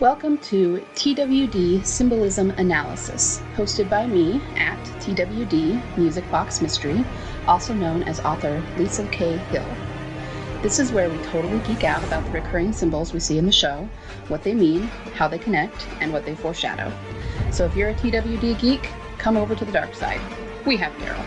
Welcome to TWD Symbolism Analysis, hosted by me at TWD Music Box Mystery, also known as author Lisa K. Hill. This is where we totally geek out about the recurring symbols we see in the show, what they mean, how they connect, and what they foreshadow. So if you're a TWD geek, come over to the dark side. We have Daryl.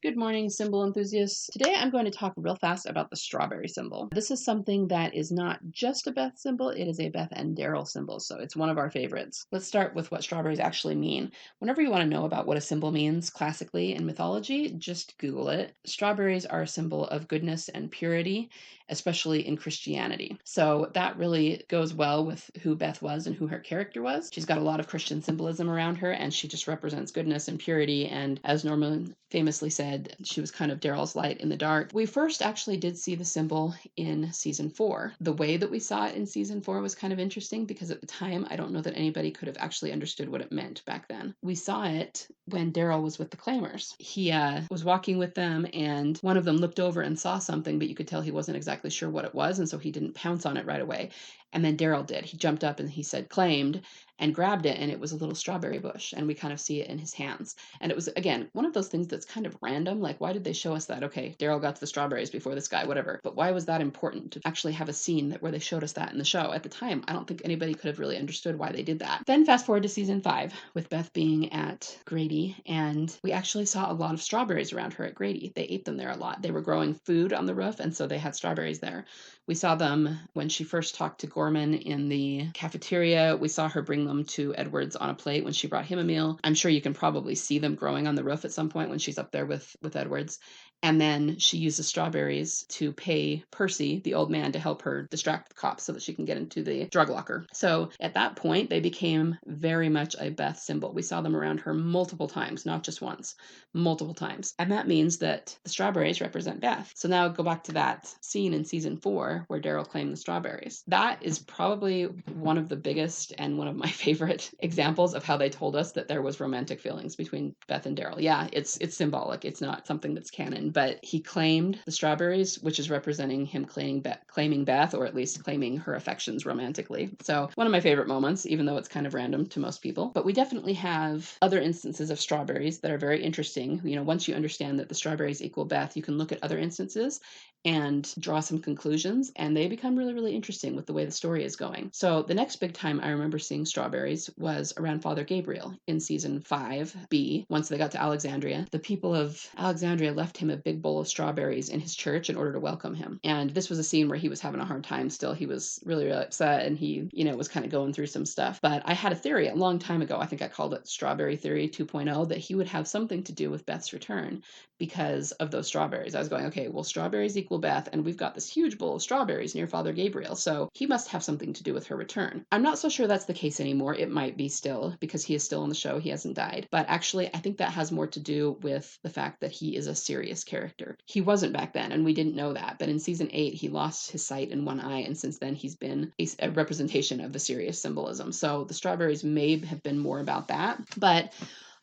Good morning, symbol enthusiasts. Today I'm going to talk real fast about the strawberry symbol. This is something that is not just a Beth symbol, it is a Beth and Daryl symbol, so it's one of our favorites. Let's start with what strawberries actually mean. Whenever you want to know about what a symbol means classically in mythology, just Google it. Strawberries are a symbol of goodness and purity, especially in Christianity. So that really goes well with who Beth was and who her character was. She's got a lot of Christian symbolism around her, and she just represents goodness and purity, and as Norman famously said, she was kind of Daryl's light in the dark. We first actually did see the symbol in season 4. The way that we saw it in season 4 was kind of interesting because at the time, I don't know that anybody could have actually understood what it meant back then. We saw it when Daryl was with the Claimers. He was walking with them, and one of them looked over and saw something, but you could tell he wasn't exactly sure what it was, and so he didn't pounce on it right away. And then Daryl did. He jumped up and he said, "Claimed," and grabbed it, and it was a little strawberry bush, and we kind of see it in his hands. And it was, again, one of those things that's kind of random. Like, why did they show us that? Okay, Daryl got to the strawberries before this guy, whatever. But why was that important to actually have a scene where they showed us that in the show? At the time, I don't think anybody could have really understood why they did that. Then fast forward to season 5, with Beth being at Grady, and we actually saw a lot of strawberries around her at Grady. They ate them there a lot. They were growing food on the roof, and so they had strawberries there. We saw them when she first talked to Gorman in the cafeteria. We saw her bring them to Edwards on a plate when she brought him a meal. I'm sure you can probably see them growing on the roof at some point when she's up there with Edwards. And then she uses strawberries to pay Percy, the old man, to help her distract the cops so that she can get into the drug locker. So at that point, they became very much a Beth symbol. We saw them around her multiple times, not just once, multiple times. And that means that the strawberries represent Beth. So now go back to that scene in season 4 where Daryl claimed the strawberries. That is probably one of the biggest and one of my favorite examples of how they told us that there was romantic feelings between Beth and Daryl. Yeah, it's symbolic. It's not something that's canon, but he claimed the strawberries, which is representing him claiming Beth, or at least claiming her affections romantically. So one of my favorite moments, even though it's kind of random to most people. But we definitely have other instances of strawberries that are very interesting. You know, once you understand that the strawberries equal Beth, you can look at other instances and draw some conclusions, and they become really, really interesting with the way the story is going. So the next big time I remember seeing strawberries was around Father Gabriel in season 5B. Once they got to Alexandria, the people of Alexandria left him a big bowl of strawberries in his church in order to welcome him. And this was a scene where he was having a hard time still. He was really, really upset, and he, was kind of going through some stuff. But I had a theory a long time ago, I think I called it Strawberry Theory 2.0, that he would have something to do with Beth's return because of those strawberries. I was going, okay, well, strawberries equal Beth, and we've got this huge bowl of strawberries near Father Gabriel, so he must have something to do with her return. I'm not so sure that's the case anymore. It might be still, because he is still on the show. He hasn't died. But actually, I think that has more to do with the fact that he is a serious character. He wasn't back then, and we didn't know that. But in season 8, he lost his sight in one eye, and since then he's been a representation of the serious symbolism. So the strawberries may have been more about that. But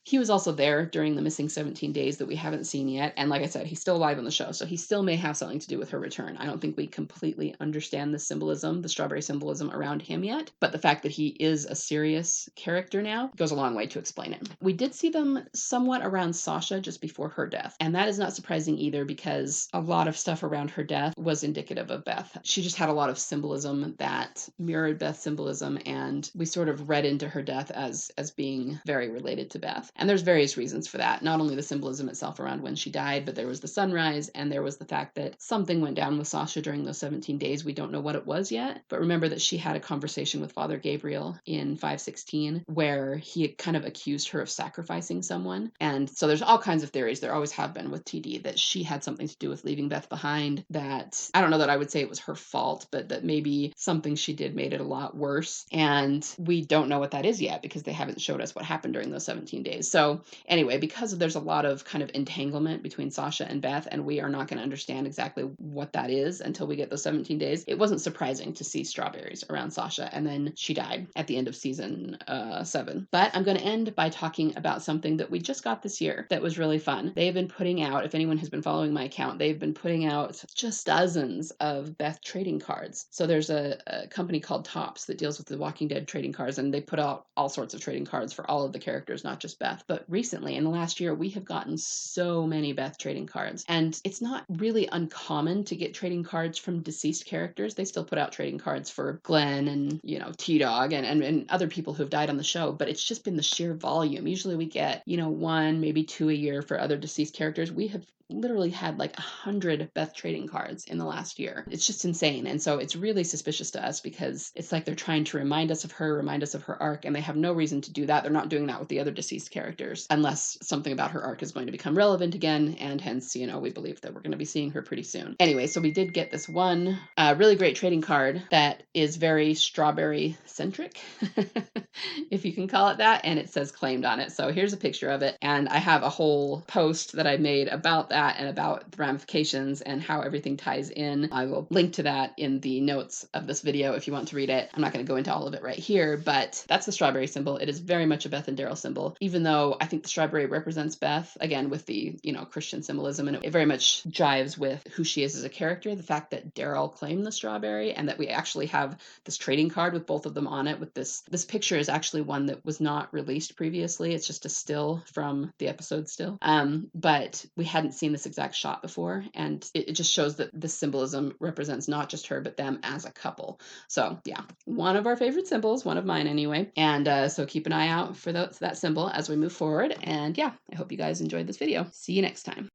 he was also there during the missing 17 days that we haven't seen yet. And like I said, he's still alive on the show, so he still may have something to do with her return. I don't think we completely understand the symbolism, the strawberry symbolism around him yet. But the fact that he is a serious character now goes a long way to explain it. We did see them somewhat around Sasha just before her death. And that is not surprising either, because a lot of stuff around her death was indicative of Beth. She just had a lot of symbolism that mirrored Beth's symbolism, and we sort of read into her death as being very related to Beth. And there's various reasons for that. Not only the symbolism itself around when she died, but there was the sunrise, and there was the fact that something went down with Sasha during those 17 days. We don't know what it was yet, but remember that she had a conversation with Father Gabriel in 516 where he kind of accused her of sacrificing someone. And so there's all kinds of theories, there always have been with TD, that she had something to do with leaving Beth behind, that I don't know that I would say it was her fault, but that maybe something she did made it a lot worse. And we don't know what that is yet, because they haven't showed us what happened during those 17 days. So anyway, because there's a lot of kind of entanglement between Sasha and Beth, and we are not going to understand exactly what that is until we get those 17 days, it wasn't surprising to see strawberries around Sasha, and then she died at the end of season 7. But I'm going to end by talking about something that we just got this year that was really fun. They have been putting out, if anyone has been following my account, they've been putting out just dozens of Beth trading cards. So there's a company called Topps that deals with the Walking Dead trading cards, and they put out all sorts of trading cards for all of the characters, not just Beth. But recently, in the last year, we have gotten so many Beth trading cards, and it's not really uncommon to get trading cards from deceased characters. They still put out trading cards for Glenn and, T-Dog and other people who have died on the show, but it's just been the sheer volume. Usually we get, one, maybe two a year for other deceased characters. We have literally had like 100 Beth trading cards in the last year. It's just insane. And so it's really suspicious to us because it's like they're trying to remind us of her arc, and they have no reason to do that. They're not doing that with the other deceased characters unless something about her arc is going to become relevant again, and hence, we believe that we're going to be seeing her pretty soon. Anyway, so we did get this one really great trading card that is very strawberry centric, if you can call it that, and it says claimed on it. So here's a picture of it, and I have a whole post that I made about that and about the ramifications and how everything ties in. I will link to that in the notes of this video if you want to read it. I'm not going to go into all of it right here, but that's the strawberry symbol. It is very much a Beth and Daryl symbol, even though I think the strawberry represents Beth, again, with the, Christian symbolism, and it very much jives with who she is as a character. The fact that Daryl claimed the strawberry and that we actually have this trading card with both of them on it with this picture is actually one that was not released previously. It's just a still from the episode still. But we hadn't seen this exact shot before, and it just shows that this symbolism represents not just her, but them as a couple. So yeah, one of our favorite symbols, one of mine anyway. And so keep an eye out for that symbol as we move forward. And yeah, I hope you guys enjoyed this video. See you next time.